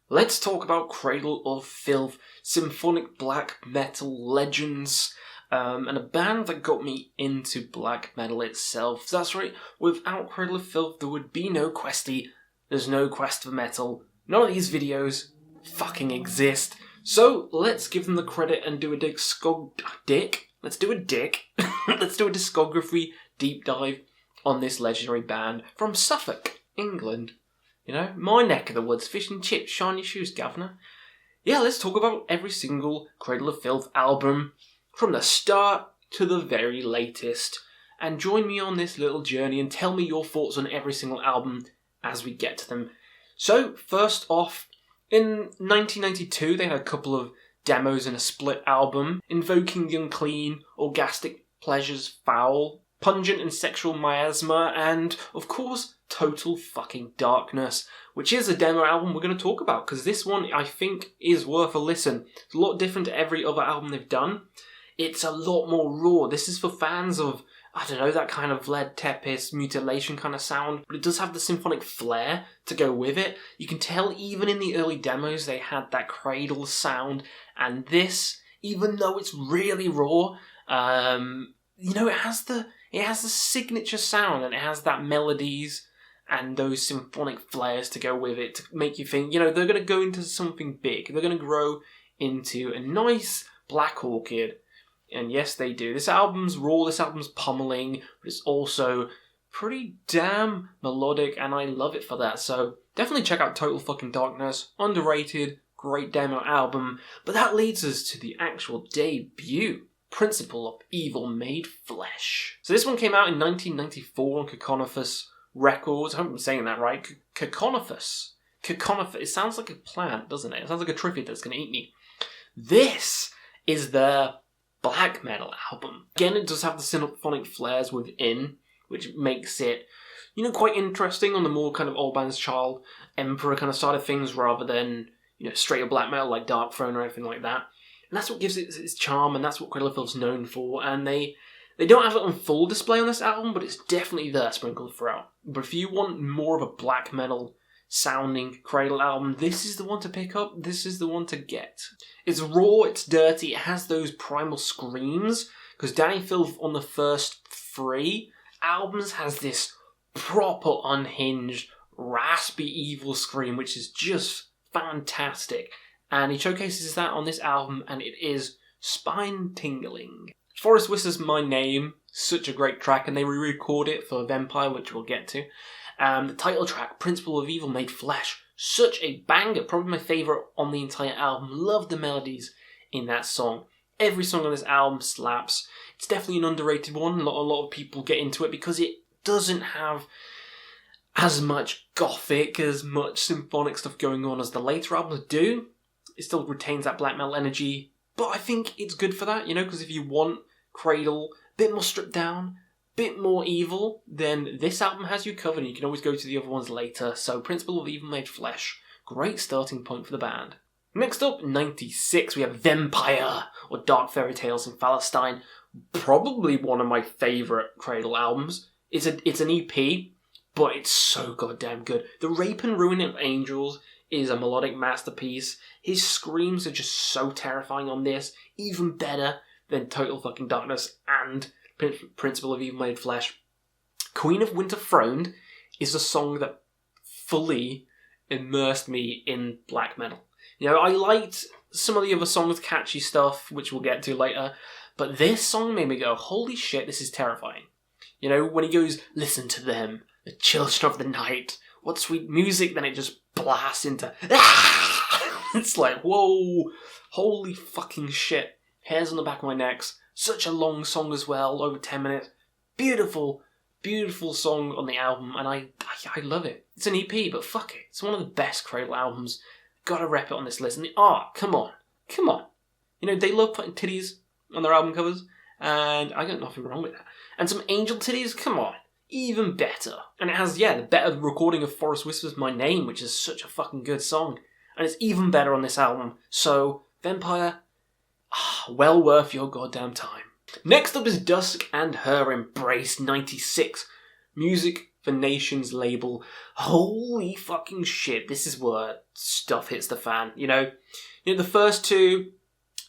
Let's talk about Cradle of Filth, symphonic black metal legends, and a band that got me into black metal itself. That's right, without Cradle of Filth there would be no Questy, there's no Quest for Metal, none of these videos fucking exist. So let's give them the credit and do a Let's do a discography deep dive on this legendary band from Suffolk, England. You know, my neck of the woods, fish and chips, shine your shoes, governor. Yeah, let's talk about every single Cradle of Filth album, from the start to the very latest. And join me on this little journey and tell me your thoughts on every single album as we get to them. So, first off, in 1992 they had a couple of demos and a split album, Invoking the Unclean, Orgastic Pleasures Foul, Pungent and Sexual Miasma, and, of course, Total Fucking Darkness, which is a demo album we're going to talk about, because this one, I think, is worth a listen. It's a lot different to every other album they've done. It's a lot more raw. This is for fans of, I don't know, that kind of Led Tepes, Mutilation kind of sound, but it does have the symphonic flair to go with it. You can tell even in the early demos they had that cradle sound, and this, even though it's really raw, it has the signature sound, and it has that melodies and those symphonic flares to go with it to make you think, they're going to go into something big. They're going to grow into a nice Black Orchid. And yes, they do. This album's raw, this album's pummeling, but it's also pretty damn melodic, and I love it for that. So definitely check out Total Fucking Darkness. Underrated, great demo album. But that leads us to the actual debut, Principle of Evil Made Flesh. So this one came out in 1994 on Caconophus Records. I hope I'm saying that right. Caconophus. It sounds like a plant, doesn't it? It sounds like a trillium that's going to eat me. This is their black metal album. Again, it does have the symphonic flares within, which makes it, quite interesting on the more kind of Old Man's Child, Emperor kind of side of things, rather than, straight up black metal like Dark Throne or anything like that. And that's what gives it its charm, and that's what Cradle of Filth's known for. And they don't have it on full display on this album, but it's definitely there sprinkled throughout. But if you want more of a black metal sounding Cradle album, this is the one to pick up, this is the one to get. It's raw, it's dirty, it has those primal screams, because Danny Filth on the first 3 albums has this proper unhinged, raspy evil scream, which is just fantastic. And he showcases that on this album, and it is spine-tingling. Forest Whistler's My Name, such a great track, and they re-record it for Vampire, which we'll get to. The title track, Principle of Evil Made Flesh, such a banger, probably my favourite on the entire album. Love the melodies in that song. Every song on this album slaps. It's definitely an underrated one. A lot of people get into it because it doesn't have as much gothic, as much symphonic stuff going on as the later albums do. It still retains that black metal energy, but I think it's good for that, because if you want Cradle, a bit more stripped down, bit more evil, then this album has you covered, and you can always go to the other ones later. So Principle of Evil Made Flesh, great starting point for the band. Next up, 96, we have Vampire, or Dark Fairy Tales in Palestine, probably one of my favourite Cradle albums. It's an EP, but it's so goddamn good. The Rape and Ruin of Angels is a melodic masterpiece. His screams are just so terrifying on this, even better than Total Fucking Darkness and Principle of Evil Made Flesh. Queen of Winter Throned is a song that fully immersed me in black metal. I liked some of the other songs, catchy stuff, which we'll get to later, but this song made me go, holy shit, this is terrifying. When he goes, listen to them, the children of the night, what sweet music, then it just blasts into, it's like, whoa, holy fucking shit. Hairs on the back of my neck. Such a long song as well, over 10 minutes. Beautiful, beautiful song on the album, and I love it. It's an EP, but fuck it. It's one of the best Cradle albums. Gotta rep it on this list. And the art, come on. They love putting titties on their album covers, and I got nothing wrong with that. And some angel titties, come on. Even better. And it has, the better recording of Forest Whispers My Name, which is such a fucking good song. And it's even better on this album. So, Vampire, well worth your goddamn time. Next up is Dusk and Her Embrace, 96. Music for Nations label. Holy fucking shit, this is where stuff hits the fan, you know? The first two,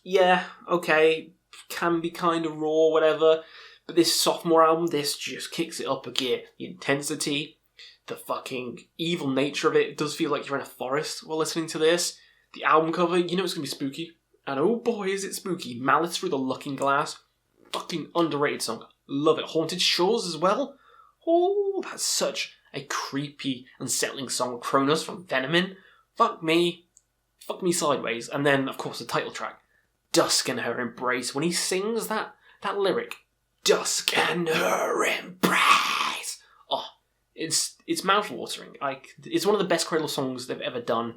yeah, okay, can be kind of raw, whatever, but this sophomore album, this just kicks it up a gear. The intensity, the fucking evil nature of it does feel like you're in a forest while listening to this. The album cover, it's going to be spooky. And oh boy, is it spooky. Malice Through the Looking Glass. Fucking underrated song. Love it. Haunted Shores as well. Oh, that's such a creepy, unsettling song. Cronus from Venom. Fuck me sideways. And then, of course, the title track. Dusk and Her Embrace. When he sings that lyric. Dusk and Her Embrace. Oh, it's mouth-watering. It's one of the best Cradle songs they've ever done.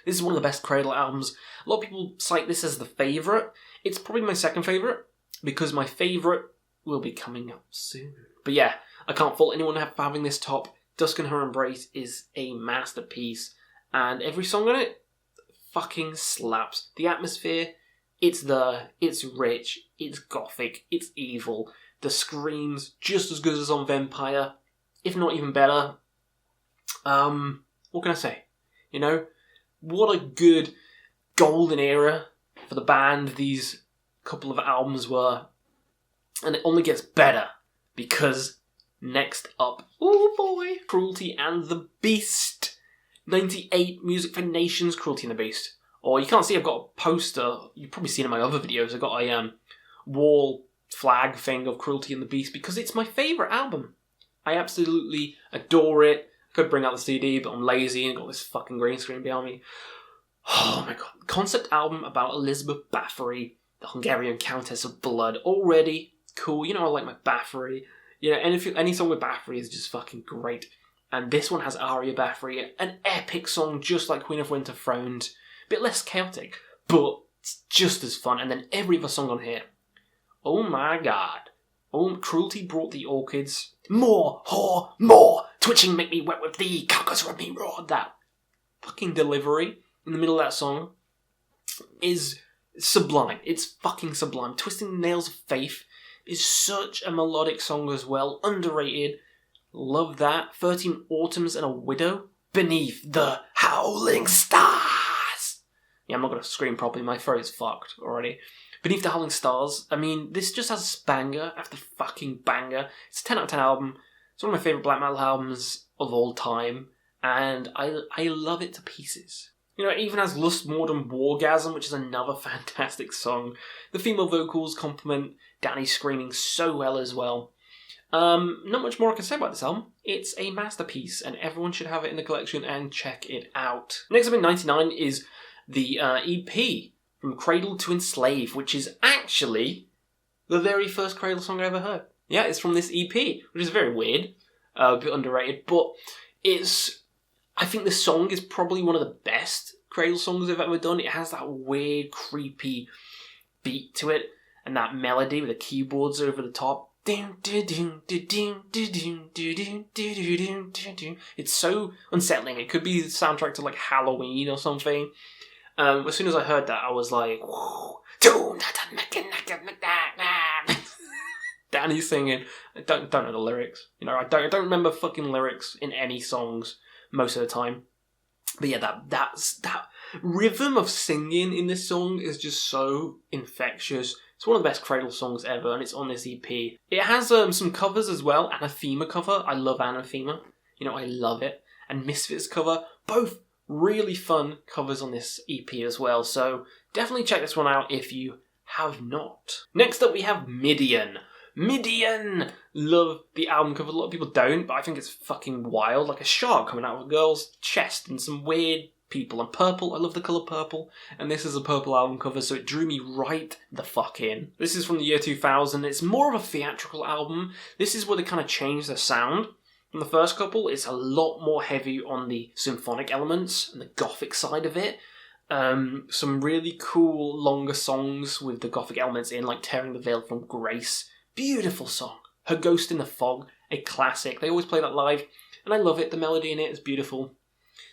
This is one of the best Cradle albums. A lot of people cite this as the favourite. It's probably my second favourite, because my favourite will be coming up soon. But yeah, I can't fault anyone for having this top. Dusk and Her Embrace is a masterpiece, and every song on it fucking slaps. The atmosphere, it's rich, it's gothic, it's evil. The screams, just as good as on Vampire, if not even better. What can I say? What a good golden era for the band these couple of albums were. And it only gets better, because next up, oh boy, Cruelty and the Beast. 98, Music for Nations, Cruelty and the Beast. Or you can't see, I've got a poster, you've probably seen in my other videos, I've got a wall flag thing of Cruelty and the Beast, because it's my favourite album. I absolutely adore it. Could bring out the CD, but I'm lazy and got this fucking green screen behind me. Oh my god. Concept album about Elizabeth Bathory, the Hungarian Countess of Blood. Already cool. I like my Bathory. Any song with Bathory is just fucking great. And this one has Aria Bathory, an epic song just like Queen of Winter Thrones. A bit less chaotic, but it's just as fun. And then every other song on here. Oh my god. Oh, Cruelty brought the orchids. More, whore, more. Twitching make me wet with thee. Carcass rub me raw. That fucking delivery in the middle of that song is sublime. It's fucking sublime. Twisting the Nails of Faith is such a melodic song as well. Underrated. Love that. 13 Autumns and a Widow. Beneath the Howling Stars. Yeah, I'm not going to scream properly. My throat's fucked already. Beneath the Howling Stars. This just has banger after fucking banger. It's a 10 out of 10 album. It's one of my favourite black metal albums of all time. And I love it to pieces. It even has Lust, More Than Wargasm, which is another fantastic song. The female vocals complement Danny screaming so well as well. Not much more I can say about this album. It's a masterpiece, and everyone should have it in the collection and check it out. Next up in 99 is the EP. From Cradle to Enslave, which is actually the very first Cradle song I ever heard. Yeah, it's from this EP, which is very weird, a bit underrated, but I think this song is probably one of the best Cradle songs I've ever done. It has that weird, creepy beat to it, and that melody with the keyboards over the top. It's so unsettling. It could be the soundtrack to Halloween or something. As soon as I heard that, I was like, whoa. Danny singing. I don't know the lyrics. I don't remember fucking lyrics in any songs most of the time. But yeah, that rhythm of singing in this song is just so infectious. It's one of the best Cradle songs ever, and it's on this EP. It has some covers as well. Anathema cover. I love Anathema. I love it. And Misfits cover. Both really fun covers on this EP as well, so definitely check this one out if you have not. Next up we have Midian. Love the album cover. A lot of people don't, but I think it's fucking wild, like a shark coming out of a girl's chest and some weird people. And purple, I love the colour purple, and this is a purple album cover, so it drew me right the fuck in. This is from the year 2000. It's more of a theatrical album. This is where they kind of changed the sound. From the first couple, it's a lot more heavy on the symphonic elements and the gothic side of it. Some really cool, longer songs with the gothic elements in, like Tearing the Veil from Grace. Beautiful song. Her Ghost in the Fog, a classic. They always play that live, and I love it. The melody in it is beautiful.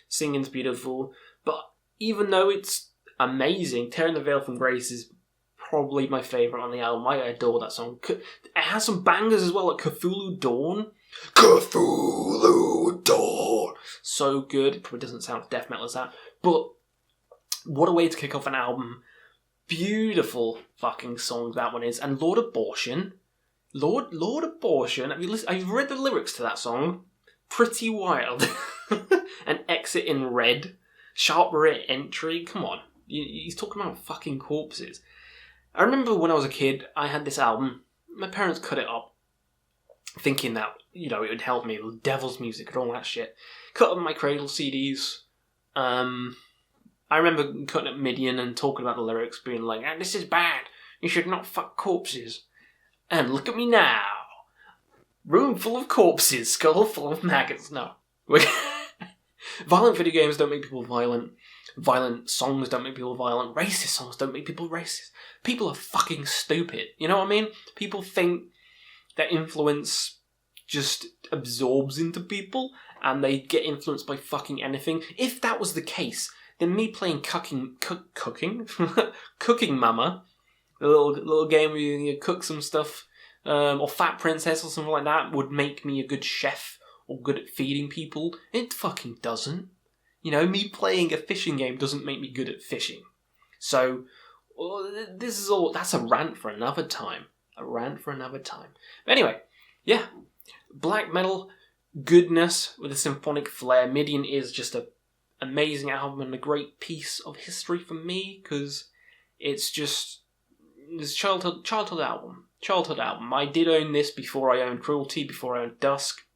Singing's beautiful. But even though it's amazing, Tearing the Veil from Grace is probably my favourite on the album. I adore that song. It has some bangers as well, like Cthulhu Dawn. Cthulhu Dawn. So good. It probably doesn't sound as death metal as that, but what a way to kick off an album. Beautiful fucking song that one is. And Lord Abortion. Lord Abortion. Have you read the lyrics to that song? Pretty wild. An exit in red. Sharp rear entry. Come on. He's talking about fucking corpses. I remember when I was a kid, I had this album. My parents cut it up, thinking that, it would help me with devil's music and all that shit. Cut up my Cradle CDs. I remember cutting up Midian and talking about the lyrics, being like, this is bad. You should not fuck corpses. And look at me now. Room full of corpses, skull full of maggots. No. Violent video games don't make people violent. Violent songs don't make people violent. Racist songs don't make people racist. People are fucking stupid. You know what I mean? People think that influence just absorbs into people and they get influenced by fucking anything. If that was the case, then me playing Cooking Mama, the little game where you cook some stuff, or Fat Princess or something like that, would make me a good chef or good at feeding people. It fucking doesn't. Me playing a fishing game doesn't make me good at fishing. So, that's a rant for another time. But anyway, yeah. Black metal goodness with a symphonic flair. Midian is just an amazing album and a great piece of history for me, because it's just this childhood album. I did own this before I owned Cruelty, before I owned Dusk.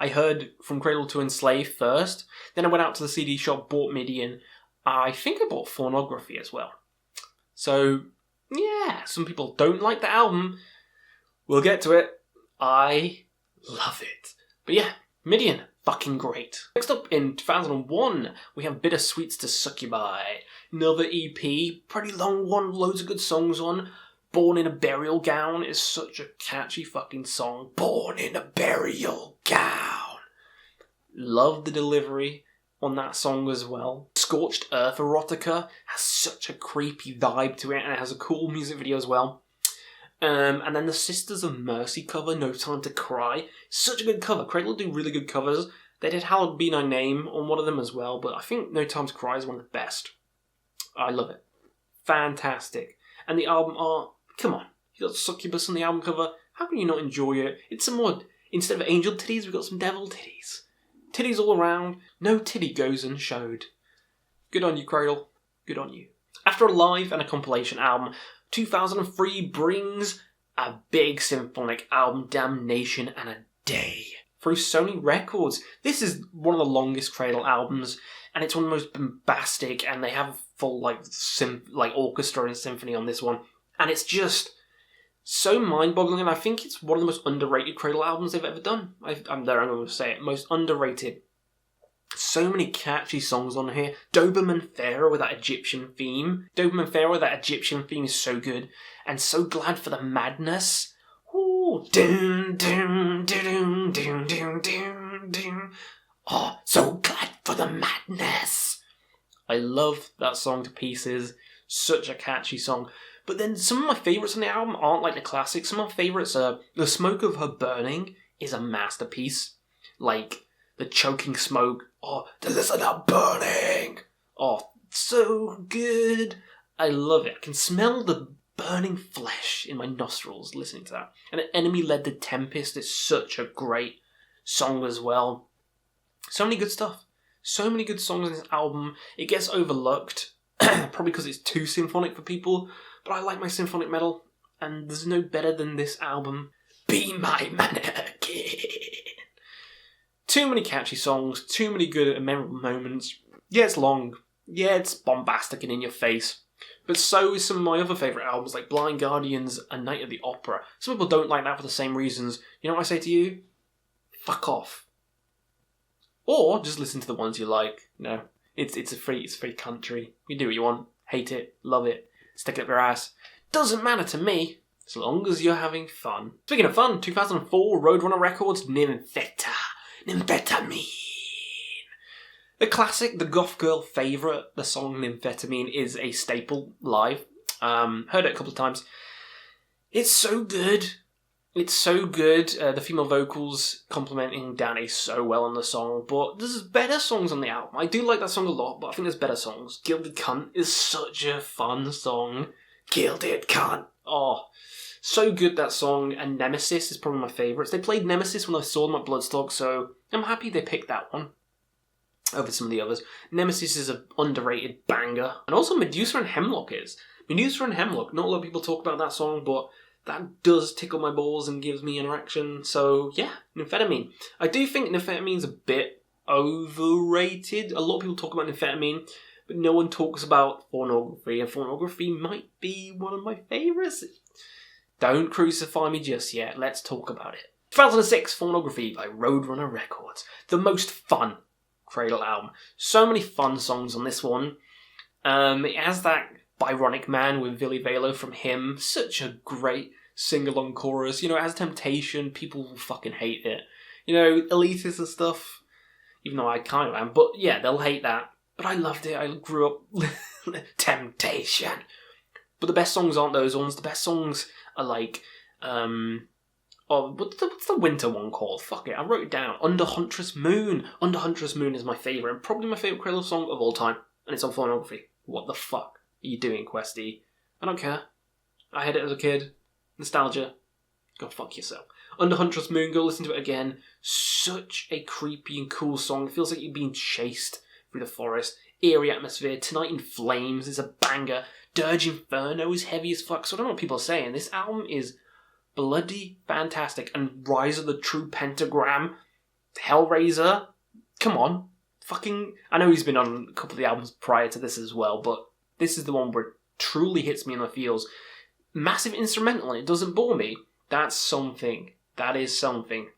I heard From Cradle to Enslave first, then I went out to the CD shop, bought Midian. I think I bought Pornography as well. So, yeah, some people don't like the album. We'll get to it. I love it. But yeah, Midian, fucking great. Next up in 2001, we have Bittersweets to Succubi. Another EP, pretty long one, loads of good songs on. Born in a Burial Gown is such a catchy fucking song. Born in a Burial Gown. Love the delivery on that song as well. Scorched Earth Erotica has such a creepy vibe to it, and it has a cool music video as well. And then the Sisters of Mercy cover, No Time to Cry, such a good cover. Cradle do really good covers. They did Hallowed Be Thy Name on one of them as well, but I think No Time to Cry is one of the best. I love it. Fantastic. And the album art, come on, you got Succubus on the album cover. How can you not enjoy it? It's some more, instead of angel titties, we've got some devil titties. Titties all around. No titty goes unshowed. Good on you, Cradle. Good on you. After a live and a compilation album, 2003 brings a big symphonic album, Damnation and a Day, through Sony Records. This is one of the longest Cradle albums, and it's one of the most bombastic, and they have a full orchestra and symphony on this one. And it's just so mind-boggling, and I think it's one of the most underrated Cradle albums they've ever done. I'm going to say it. Most underrated. So many catchy songs on here. Doberman Pharaoh with that Egyptian theme. Is so good. And So Glad for the Madness. Ooh. Dun, dun, dun, dun, dun, dun, dun. Oh, So Glad for the Madness. I love that song to pieces. Such a catchy song. But then some of my favourites on the album aren't like the classics. Some of my favourites are The Smoke of Her Burning is a masterpiece. Like The Choking Smoke. Oh, the listener burning. Oh, so good. I love it. I can smell the burning flesh in my nostrils listening to that. And Enemy Led the Tempest is such a great song as well. So many good stuff. So many good songs in this album. It gets overlooked. Probably because it's too symphonic for people. But I like my symphonic metal. And there's no better than this album. Be My Mannequin. Too many catchy songs, too many good and memorable moments. Yeah, it's long. Yeah, it's bombastic and in your face. But so is some of my other favourite albums, like Blind Guardians and Night at the Opera. Some people don't like that for the same reasons. You know what I say to you? Fuck off. Or just listen to the ones you like. You know, it's a free country. You do what you want. Hate it, love it, stick it up your ass. Doesn't matter to me, as long as you're having fun. Speaking of fun, 2004, Roadrunner Records, Nymphetamine. The classic, the goth girl favourite, the song Nymphetamine is a staple live. Heard it a couple of times. It's so good. It's so good. The female vocals complementing Danny so well on the song, but there's better songs on the album. I do like that song a lot, but I think there's better songs. Gilded Cunt is such a fun song. Gilded Cunt. Oh, so good, that song. And Nemesis is probably my favourites. They played Nemesis when I saw them at Bloodstock, so I'm happy they picked that one over some of the others. Nemesis is an underrated banger. And also Medusa and Hemlock is. Medusa and Hemlock, not a lot of people talk about that song, but that does tickle my balls and gives me an erection. So, yeah, Nymphetamine. I do think Nymphetamine's a bit overrated. A lot of people talk about Nymphetamine, but no one talks about Pornography, and Pornography might be one of my favourites. Don't crucify me just yet. Let's talk about it. 2006, Pornography by Roadrunner Records. The most fun Cradle album. So many fun songs on this one. It has that Byronic Man with Billy Velo from Him. Such a great sing-along chorus. You know, it has Temptation. People will fucking hate it. You know, Elitist and stuff. Even though I kind of am. But yeah, they'll hate that. But I loved it. I grew up... Temptation. But the best songs aren't those ones. The best songs are like... what's the winter one called? Fuck it, I wrote it down. Under Huntress Moon. Under Huntress Moon is my favourite. And probably my favourite Cradle song of all time. And it's on Pornography. What the fuck are you doing, Questy? I don't care. I had it as a kid. Nostalgia. Go fuck yourself. Under Huntress Moon, go listen to it again. Such a creepy and cool song. It feels like you're being chased through the forest. Eerie atmosphere. Tonight in Flames is a banger. Dirge Inferno is heavy as fuck. So I don't know what people are saying. This album is bloody fantastic. And Rise of the True Pentagram. Hellraiser. Come on. Fucking... I know he's been on a couple of the albums prior to this as well, but this is the one where it truly hits me in the feels. Massive instrumental and it doesn't bore me. That's something. That is something.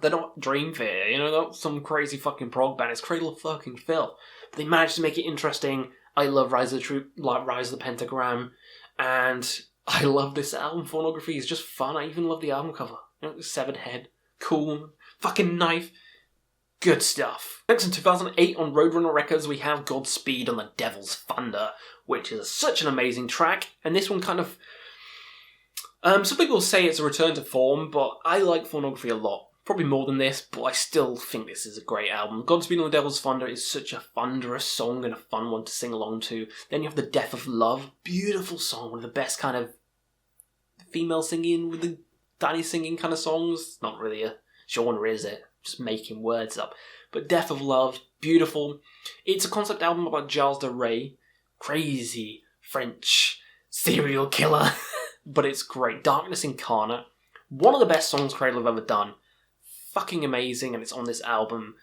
They're not Dream Theater, you know, they're not some crazy fucking prog band. It's Cradle of fucking Filth. But they managed to make it interesting. I love Rise of the Pentagram. And I love this album. Pornography is just fun. I even love the album cover. You know, the severed head. Cool. Fucking knife. Good stuff. Next in 2008 on Roadrunner Records we have Godspeed on the Devil's Thunder, which is such an amazing track. And this one kind of... some people say it's a return to form, but I like Pornography a lot. Probably more than this, but I still think this is a great album. Godspeed on the Devil's Thunder is such a thunderous song and a fun one to sing along to. Then you have The Death of Love. Beautiful song, one of the best kind of female singing with the daddy singing kind of songs. Not really a genre, is it? Just making words up. But Death of Love, beautiful. It's a concept album about Giles de Rais. Crazy French serial killer. But it's great. Darkness Incarnate. One of the best songs Cradle have ever done. Fucking amazing, and it's on this album.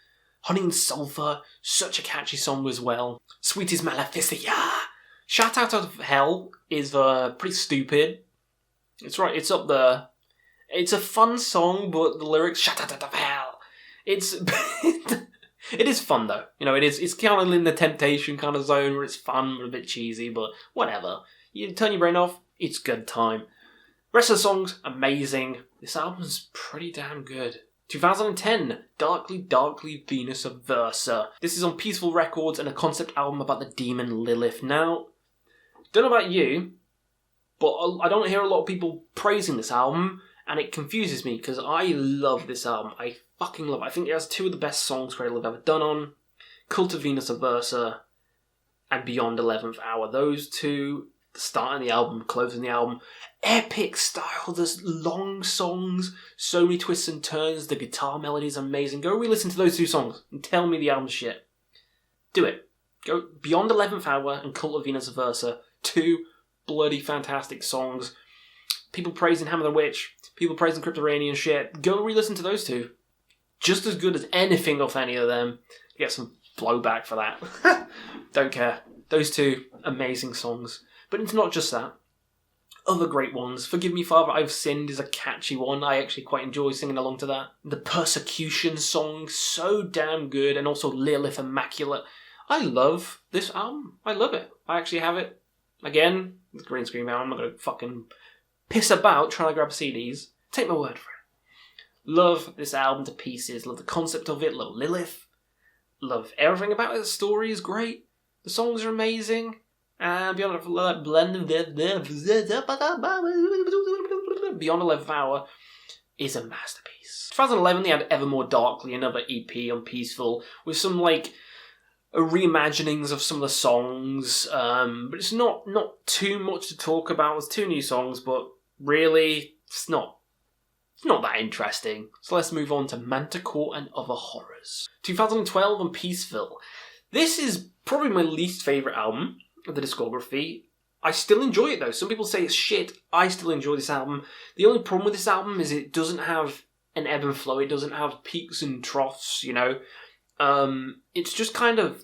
Honey and Sulphur, such a catchy song as well. Sweet is Maleficia. Shout Out of Hell is pretty stupid. It's right, it's up there. It's a fun song, but the lyrics, Shout Out of Hell. It's... it is fun though. You know, it's kind of in the Temptation kind of zone where it's fun but a bit cheesy, but whatever. You turn your brain off, it's good time. Rest of the songs, amazing. This album's pretty damn good. 2010, Darkly Venus Aversa. This is on Peaceful Records and a concept album about the demon Lilith. Now, don't know about you, but I don't hear a lot of people praising this album, and it confuses me because I love this album. I fucking love it. I think it has two of the best songs Cradle have ever done on. Cult of Venus Aversa and Beyond 11th Hour. Those two, starting the album, closing the album. Epic style. There's long songs, so many twists and turns. The guitar melody is amazing. Go re-listen to those two songs and tell me the album's shit. Do it. Go Beyond 11th Hour and Cult of Venus Aversa. Two bloody fantastic songs. People praising Hammer the Witch. People praising Cryptoranian shit. Go re-listen to those two. Just as good as anything off any of them. Get some blowback for that. Don't care. Those two amazing songs. But it's not just that. Other great ones. Forgive Me, Father, I've Sinned is a catchy one. I actually quite enjoy singing along to that. The Persecution song, so damn good. And also Lilith Immaculate. I love this album. I love it. I actually have it. Again, the Green Screen album. I'm not going to fucking piss about trying to grab CDs. Take my word for it. Love this album to pieces. Love the concept of it. Love Lilith. Love everything about it. The story is great. The songs are amazing. And Beyond that blend of Beyond 11th Hour. is a masterpiece. 2011, they had Evermore Darkly, another EP on Peaceful, with some, like, reimaginings of some of the songs, but it's not too much to talk about. There's 2 new songs, but really, it's not that interesting. So let's move on to Manticore and Other Horrors. 2012 and Peaceful. This is probably my least favourite album of the discography. I still enjoy it though. Some people say it's shit. I still enjoy this album. The only problem with this album is it doesn't have an ebb and flow. It doesn't have peaks and troughs, you know. It's just kind of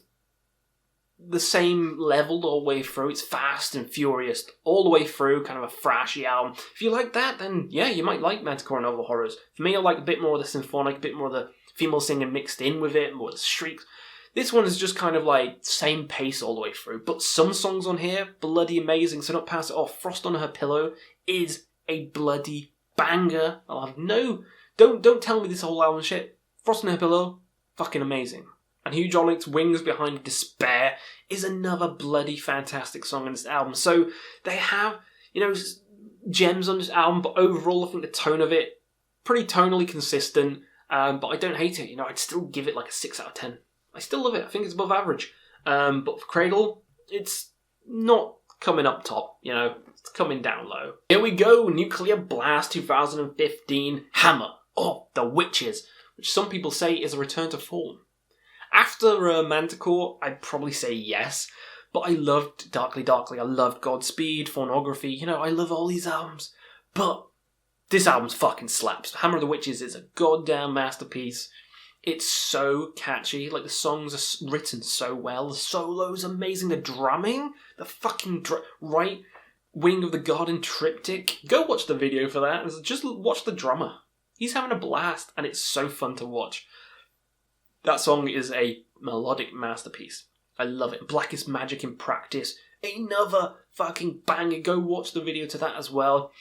the same level all the way through. It's fast and furious all the way through, kind of a thrashy album. If you like that, then yeah, you might like Manticore and Other Horrors. For me, I like a bit more of the symphonic, a bit more of the female singing mixed in with it, more of the shrieks. This one is just kind of like same pace all the way through, but some songs on here, bloody amazing, so don't pass it off. Frost on Her Pillow is a bloody banger. I'll have no... Don't tell me this whole album shit. Frost on Her Pillow, fucking amazing. And Hugh Jolink's Wings Behind Despair is another bloody fantastic song in this album. So they have, you know, gems on this album, but overall I think the tone of it, pretty tonally consistent, but I don't hate it. You know, I'd still give it like a 6 out of 10. I still love it. I think it's above average. But for Cradle, it's not coming up top, you know. It's coming down low. Here we go, Nuclear Blast 2015, Hammer of the Witches, which some people say is a return to form. After Manticore, I'd probably say yes, but I loved Darkly Darkly, I loved Godspeed, Pornography, you know, I love all these albums, but this album's fucking slaps. Hammer of the Witches is a goddamn masterpiece. It's so catchy, like the songs are written so well, the solo's amazing, the drumming, the fucking right wing of the garden triptych. Go watch the video for that, just watch the drummer. He's having a blast, and it's so fun to watch. That song is a melodic masterpiece. I love it. Blackest Magic in Practice. Another fucking banger. Go watch the video to that as well.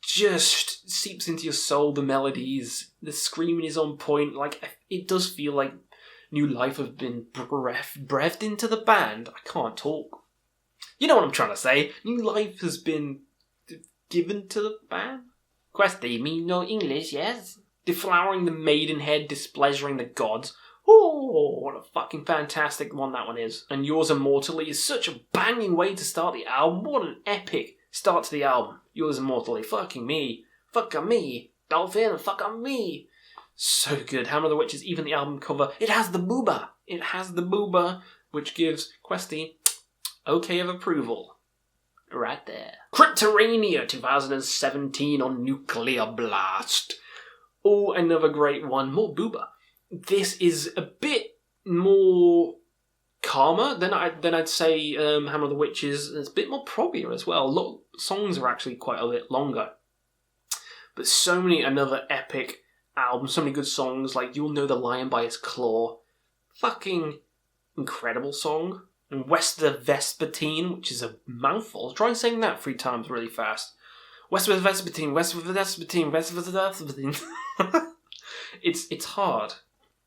Just seeps into your soul, the melodies. The screaming is on point. Like, it does feel like new life has been breathed into the band. I can't talk. You know what I'm trying to say. New life has been given to the band. Questy, me no English, yes? Deflowering the maidenhead, displeasuring the gods. Oh, what a fucking fantastic one that one is. And Yours Immortally is such a banging way to start the album. What an epic start to the album. Yours Immortally, fucking me. Fucking me. Dolphin, fucking me. So good. Hammer of the Witches, even the album cover. It has the booba. It has the booba, which gives Questy okay of approval. Right there. Cryptorania 2017 on Nuclear Blast. Oh, another great one. More booba. This is a bit more calmer than I'd say Hammer of the Witches. It's a bit more proggier as well. A lot of songs are actually quite a bit longer. But so many, another epic album. So many good songs, like You'll Know the Lion by His Claw. Fucking incredible song. And West of the Vespertine, which is a mouthful. Try saying that 3 times really fast. West of the Vespertine, West of the Vespertine, West of the Vespertine. It's hard.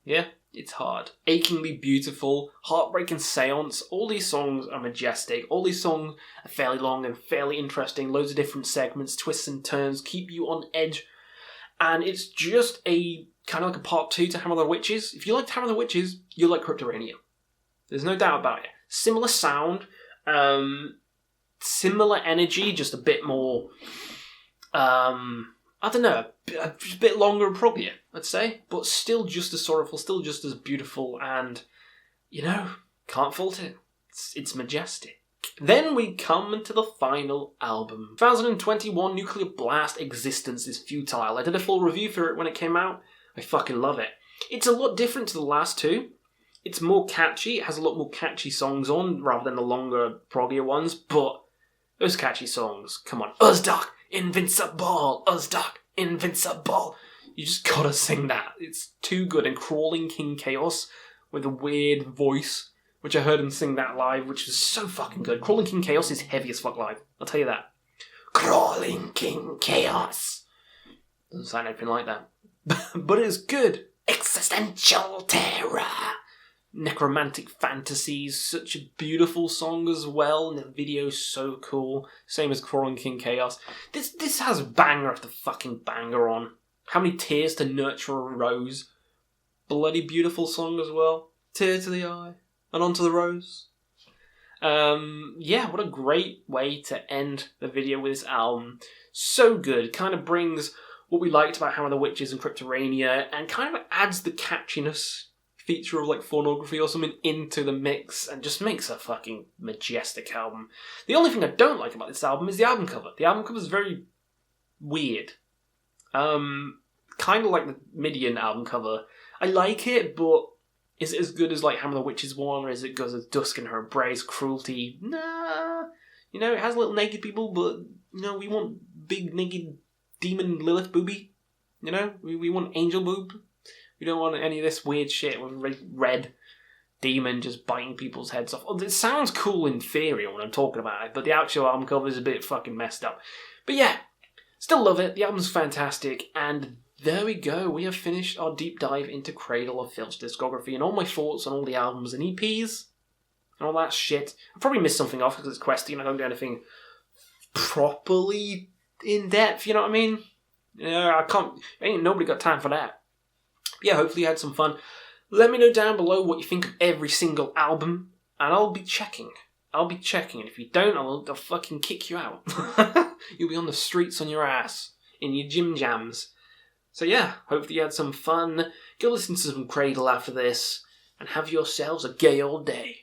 Yeah, it's hard. Achingly Beautiful, Heartbreaking Seance. All these songs are majestic. All these songs are fairly long and fairly interesting. Loads of different segments, twists and turns, keep you on edge. And it's just a kind of like a part 2 to Hammer of the Witches. If you liked Hammer of the Witches, you'll like Cryptorania. There's no doubt about it. Similar sound, similar energy, just a bit more, I don't know, a bit longer and proggier, I'd say, but still just as sorrowful, still just as beautiful, and, you know, can't fault it. It's majestic. Then we come to the final album. 2021 Nuclear Blast, Existence is Futile. I did a full review for it when it came out. I fucking love it. It's a lot different to the last 2. It's more catchy. It has a lot more catchy songs on rather than the longer, proggier ones. But those catchy songs, come on. Uzdak, Invincible. Uzdak, Invincible. You just gotta sing that. It's too good. And Crawling King Chaos with a weird voice, which I heard him sing that live, which is so fucking good. Crawling King Chaos is heavy as fuck live. I'll tell you that. Crawling King Chaos. Doesn't sound anything like that. But it's good. Existential Terror. Necromantic Fantasies, such a beautiful song as well, and the video's so cool. Same as Crawling King Chaos. This has banger after fucking banger on. How Many Tears to Nurture a Rose. Bloody beautiful song as well. Tear to the eye and onto the rose. What a great way to end the video with this album. So good. Kind of brings what we liked about Hammer of the Witches and Cryptorania and kind of adds the catchiness feature of like pornography or something into the mix and just makes a fucking majestic album. The only thing I don't like about this album is the album cover. The album cover is very weird. Kind of like the Midian album cover. I like it, but is it as good as like Hammer of the Witches one, or is it good as Dusk in Her Embrace, Cruelty? Nah. You know, it has little naked people, but, you know, we want big naked demon Lilith booby. You know, we want angel boob. We don't want any of this weird shit with red demon just biting people's heads off. It sounds cool in theory when I'm talking about it, but the actual album cover is a bit fucking messed up. But yeah, still love it. The album's fantastic, and there we go. We have finished our deep dive into Cradle of Filth's discography and all my thoughts on all the albums and EPs and all that shit. I probably missed something off because it's questy and I don't do anything properly in depth, you know what I mean? Yeah, ain't nobody got time for that. Yeah, hopefully you had some fun. Let me know down below what you think of every single album, and I'll be checking. And if you don't, I'll fucking kick you out. You'll be on the streets on your ass, in your gym jams. So yeah, hopefully you had some fun. Go listen to some Cradle after this, and have yourselves a gay old day.